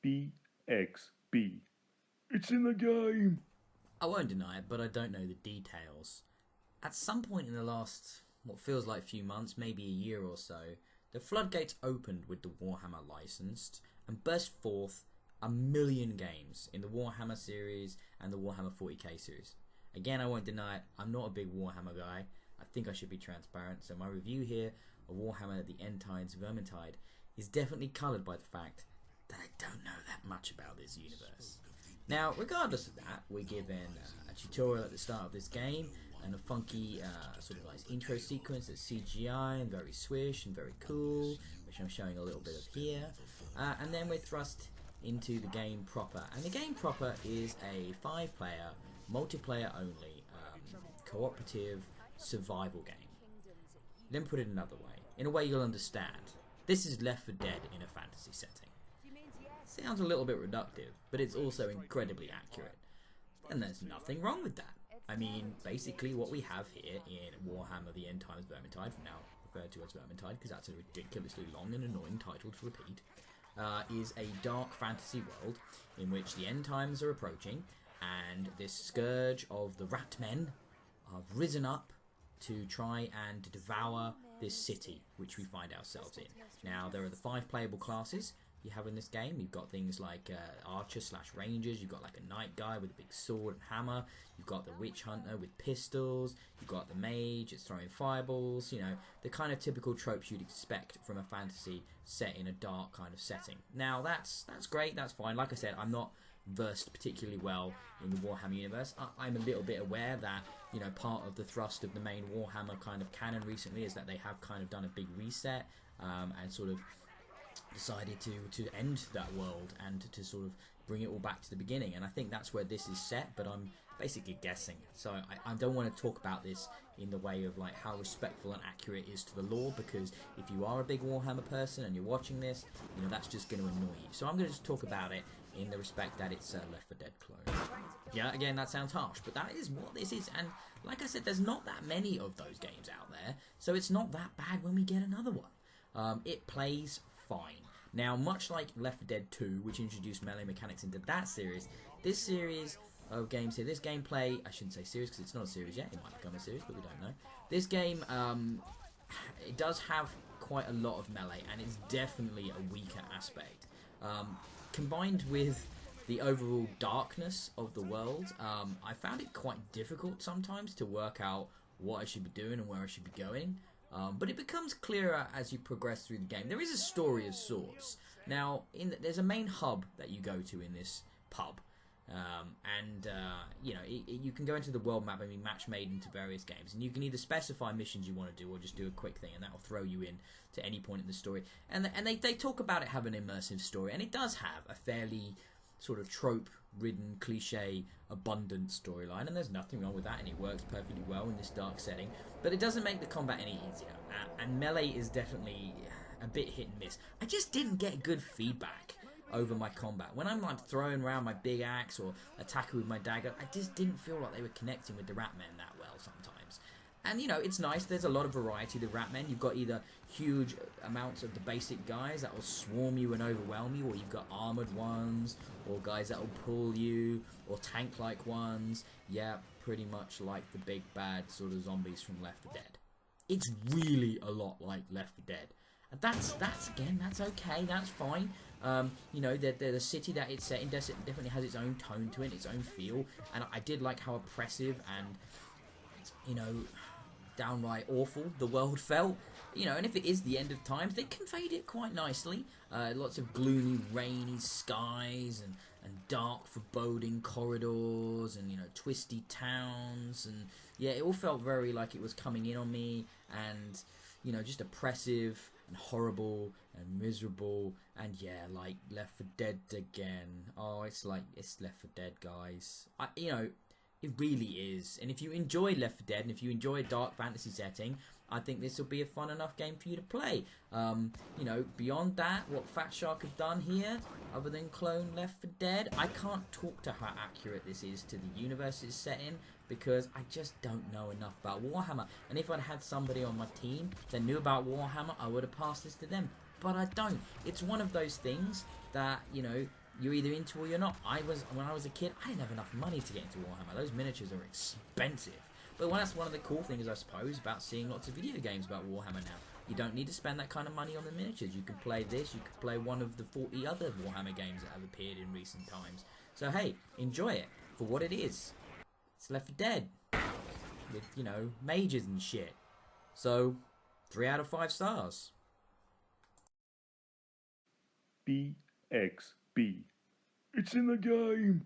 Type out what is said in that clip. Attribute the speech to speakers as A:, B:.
A: BXB. It's in the game!
B: I won't deny it, but I don't know the details. At some point in the last, what feels like few months, maybe a year or so, the floodgates opened with the Warhammer licensed and burst forth a million games in the Warhammer series and the Warhammer 40k series. Again, I won't deny it, I'm not a big Warhammer guy. I think I should be transparent, so my review here of Warhammer The End Times Vermintide is definitely coloured by the fact that I don't know that much about this universe. Now, regardless of that, we're given a tutorial at the start of this game and a funky sort of nice intro sequence that's CGI and very swish and very cool, which I'm showing a little bit of here. And then we're thrust into the game proper. And the game proper is a 5-player, multiplayer only, cooperative survival game. Let me put it another way, in a way you'll understand. This is Left 4 Dead in a fantasy setting. Sounds a little bit reductive, but it's also incredibly accurate. And there's nothing wrong with that. I mean, basically what we have here in Warhammer The End Times Vermintide, now referred to as Vermintide because that's a ridiculously long and annoying title to repeat, is a dark fantasy world in which the end times are approaching and this scourge of the rat men have risen up to try and devour this city which we find ourselves in. Now, there are the 5 playable classes you have in this game. You've got things like archers / rangers, you've got like a knight guy with a big sword and hammer, you've got the witch hunter with pistols, you've got the mage, it's throwing fireballs, you know, the kind of typical tropes you'd expect from a fantasy set in a dark kind of setting. Now that's great, that's fine. Like I said, I'm not versed particularly well in the Warhammer universe. I'm a little bit aware that, you know, part of the thrust of the main Warhammer kind of canon recently is that they have kind of done a big reset and sort of decided to end that world and to sort of bring it all back to the beginning, and I think that's where this is set, but I'm basically guessing, so I don't want to talk about this in the way of like how respectful and accurate it is to the lore, because if you are a big Warhammer person and you're watching this, you know, that's just going to annoy you. So I'm going to just talk about it in the respect that it's a Left 4 Dead clone. Yeah, again, that sounds harsh, but that is what this is, and like I said, there's not that many of those games out there, so it's not that bad when we get another one. It plays fine. Now, much like Left 4 Dead 2, which introduced melee mechanics into that series, this series of games here, this gameplay, I shouldn't say series because it's not a series yet, it might become a series, but we don't know. This game, it does have quite a lot of melee, and it's definitely a weaker aspect. Combined with the overall darkness of the world, I found it quite difficult sometimes to work out what I should be doing and where I should be going. But it becomes clearer as you progress through the game. There is a story of sorts. Now, there's a main hub that you go to in this pub. You know, you can go into the world map and be match made into various games. And you can either specify missions you want to do or just do a quick thing. And that will throw you in to any point in the story. And they talk about it having an immersive story. And it does have a fairly sort of trope-ridden, cliche, abundant storyline, and there's nothing wrong with that, and it works perfectly well in this dark setting, but it doesn't make the combat any easier, and melee is definitely a bit hit and miss. I just didn't get good feedback over my combat. When I'm like throwing around my big axe or attacking with my dagger, I just didn't feel like they were connecting with the rat men that well sometimes. And, you know, it's nice. There's a lot of variety to rat men. You've got either huge amounts of the basic guys that will swarm you and overwhelm you, or you've got armored ones, or guys that will pull you, or tank-like ones. Yeah, pretty much like the big bad sort of zombies from Left 4 Dead. It's really a lot like Left 4 Dead. And that's again, that's okay, that's fine. You know, the city that it's set in definitely has its own tone to it, its own feel, and I did like how oppressive and, you know, downright awful the world felt, you know, and if it is the end of times, they conveyed it quite nicely. Lots of gloomy, rainy skies and dark, foreboding corridors and, you know, twisty towns, and yeah, it all felt very like it was coming in on me, and, you know, just oppressive and horrible and miserable, and yeah, like Left 4 Dead again. Oh, it's like, it's Left 4 Dead, guys. You know, it really is. And if you enjoy Left 4 Dead, and if you enjoy a dark fantasy setting, I think this will be a fun enough game for you to play. You know, beyond that, what Fat Shark have done here, other than clone Left 4 Dead, I can't talk to how accurate this is to the universe it's set in, because I just don't know enough about Warhammer. And if I'd had somebody on my team that knew about Warhammer, I would have passed this to them. But I don't. It's one of those things that, you know, you're either into or you're not. When I was a kid, I didn't have enough money to get into Warhammer. Those miniatures are expensive. But that's one of the cool things, I suppose, about seeing lots of video games about Warhammer now. You don't need to spend that kind of money on the miniatures. You can play this, you can play one of the 40 other Warhammer games that have appeared in recent times. So hey, enjoy it for what it is. It's Left 4 Dead with, you know, mages and shit. So, 3 out of 5 stars.
A: BXB. It's in the game.